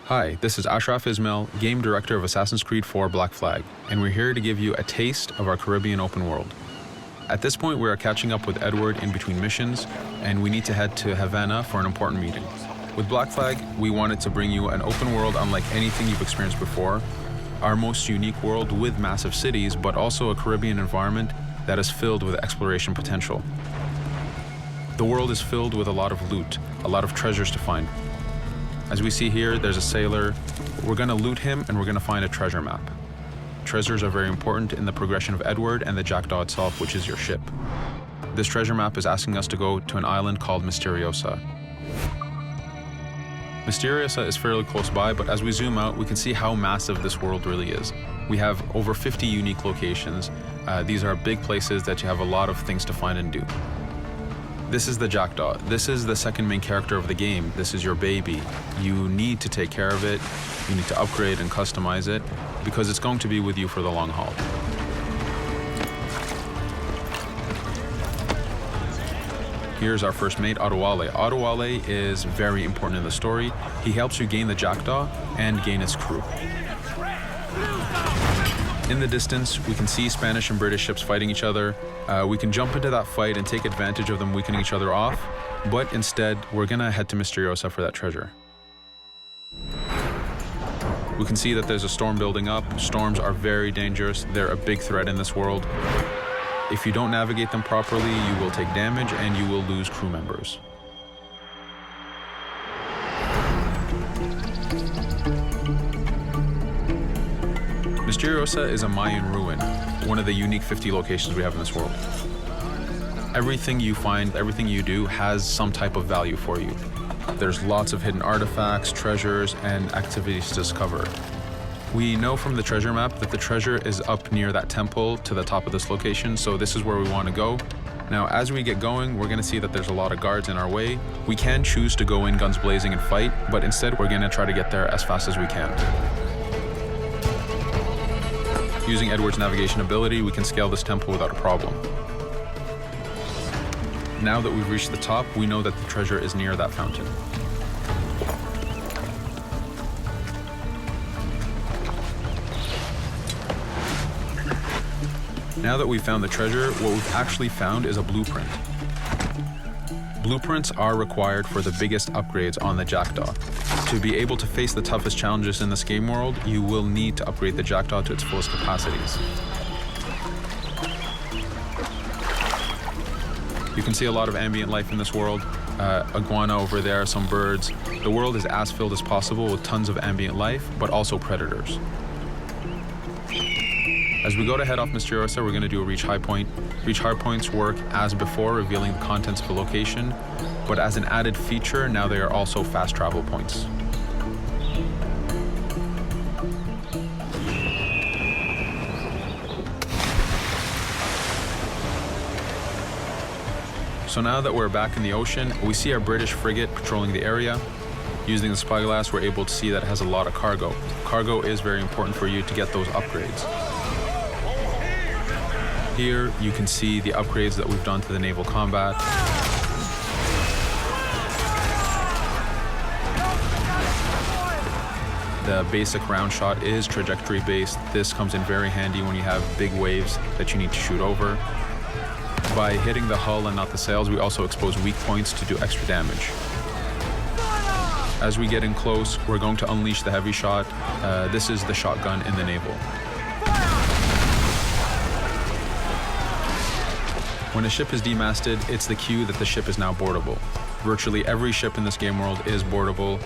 Hi, this is Ashraf Ismail, Game Director of Assassin's Creed 4 Black Flag, and we're here to give you a taste of our Caribbean open world. At this point, we are catching up with Edward in between missions, and we need to head to Havana for an important meeting. With Black Flag, we wanted to bring you an open world unlike anything you've experienced before, our most unique world with massive cities, but also a Caribbean environment that is filled with exploration potential. The world is filled with a lot of loot, a lot of treasures to find. As we see here, there's a sailor. We're going to loot him and we're going to find a treasure map. Treasures are very important in the progression of Edward and the Jackdaw itself, which is your ship. This treasure map is asking us to go to an island called Misteriosa. Misteriosa is fairly close by, but as we zoom out, we can see how massive this world really is. We have over 50 unique locations. These are big places that you have a lot of things to find and do. This is the Jackdaw. This is the second main character of the game. This is your baby. You need to take care of it. You need to upgrade and customize it because it's going to be with you for the long haul. Here's our first mate, Adewale. Adewale is very important in the story. He helps you gain the Jackdaw and gain its crew. In the distance, we can see Spanish and British ships fighting each other. We can jump into that fight and take advantage of them weakening each other off, but instead, we're gonna head to Misteriosa for that treasure. We can see that there's a storm building up. Storms are very dangerous. They're a big threat in this world. If you don't navigate them properly, you will take damage and you will lose crew members. Misteriosa is a Mayan ruin, one of the unique 50 locations we have in this world. Everything you find, everything you do has some type of value for you. There's lots of hidden artifacts, treasures, and activities to discover. We know from the treasure map that the treasure is up near that temple to the top of this location, so this is where we want to go. Now, as we get going, we're going to see that there's a lot of guards in our way. We can choose to go in guns blazing and fight, but instead we're going to try to get there as fast as we can. Using Edward's navigation ability, we can scale this temple without a problem. Now that we've reached the top, we know that the treasure is near that fountain. Now that we've found the treasure, what we've actually found is a blueprint. Blueprints are required for the biggest upgrades on the Jackdaw. To be able to face the toughest challenges in this game world, you will need to upgrade the Jackdaw to its fullest capacities. You can see a lot of ambient life in this world. Iguana over there, some birds. The world is as filled as possible with tons of ambient life, but also predators. As we go to head off Misteriosa, we're going to do a reach high point. Reach high points work as before, revealing the contents of a location, but as an added feature, now they are also fast travel points. So now that we're back in the ocean, we see our British frigate patrolling the area. Using the spyglass, we're able to see that it has a lot of cargo. Cargo is very important for you to get those upgrades. Here, you can see the upgrades that we've done to the naval combat. The basic round shot is trajectory based. This comes in very handy when you have big waves that you need to shoot over. By hitting the hull and not the sails, we also expose weak points to do extra damage. As we get in close, we're going to unleash the heavy shot. This is the shotgun in the naval. When a ship is demasted, it's the cue that the ship is now boardable. Virtually every ship in this game world is boardable.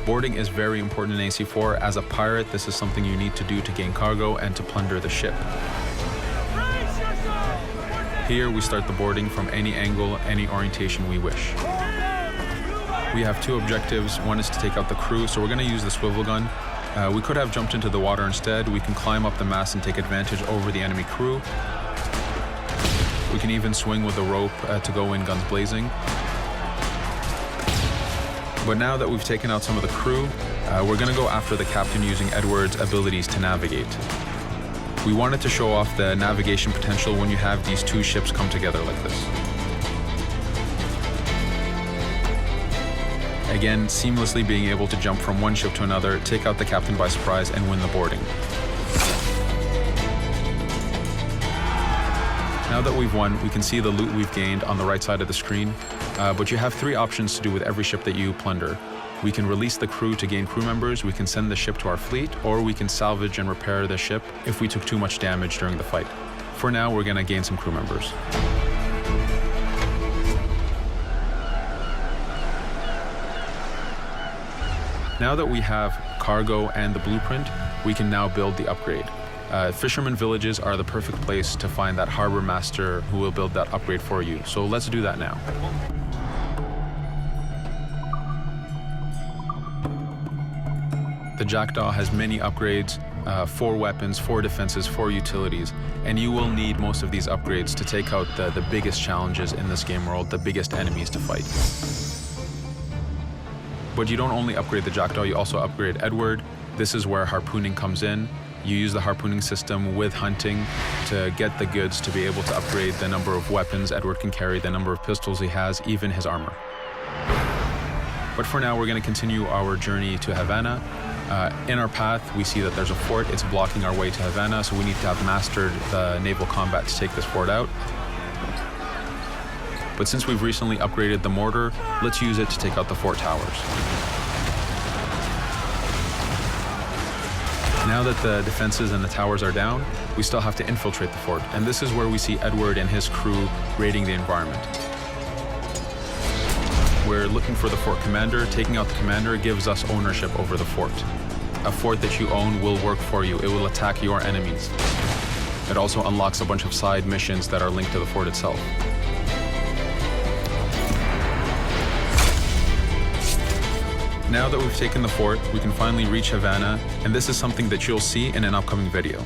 Boarding is very important in AC4. As a pirate, this is something you need to do to gain cargo and to plunder the ship. Here, we start the boarding from any angle, any orientation we wish. We have two objectives. One is to take out the crew, so we're going to use the swivel gun. We could have jumped into the water instead. We can climb up the mast and take advantage over the enemy crew. We can even swing with the rope to go in guns blazing. But now that we've taken out some of the crew, we're going to go after the captain using Edward's abilities to navigate. We wanted to show off the navigation potential when you have these two ships come together like this. Again, seamlessly being able to jump from one ship to another, take out the captain by surprise, and win the boarding. Now that we've won, we can see the loot we've gained on the right side of the screen, but you have three options to do with every ship that you plunder. We can release the crew to gain crew members, we can send the ship to our fleet, or we can salvage and repair the ship if we took too much damage during the fight. For now, we're going to gain some crew members. Now that we have cargo and the blueprint, we can now build the upgrade. Fisherman villages are the perfect place to find that harbor master who will build that upgrade for you. So let's do that now. The Jackdaw has many upgrades, 4 weapons, 4 defenses, 4 utilities, and you will need most of these upgrades to take out the biggest challenges in this game world, the biggest enemies to fight. But you don't only upgrade the Jackdaw, you also upgrade Edward. This is where harpooning comes in. You use the harpooning system with hunting to get the goods to be able to upgrade the number of weapons Edward can carry, the number of pistols he has, even his armor. But for now, we're going to continue our journey to Havana. In our path, we see that there's a fort. It's blocking our way to Havana, so we need to have mastered the naval combat to take this fort out. But since we've recently upgraded the mortar, let's use it to take out the fort towers. Now that the defenses and the towers are down, we still have to infiltrate the fort, and this is where we see Edward and his crew raiding the environment. We're looking for the fort commander. Taking out the commander gives us ownership over the fort. A fort that you own will work for you. It will attack your enemies. It also unlocks a bunch of side missions that are linked to the fort itself. Now that we've taken the fort, we can finally reach Havana, and this is something that you'll see in an upcoming video.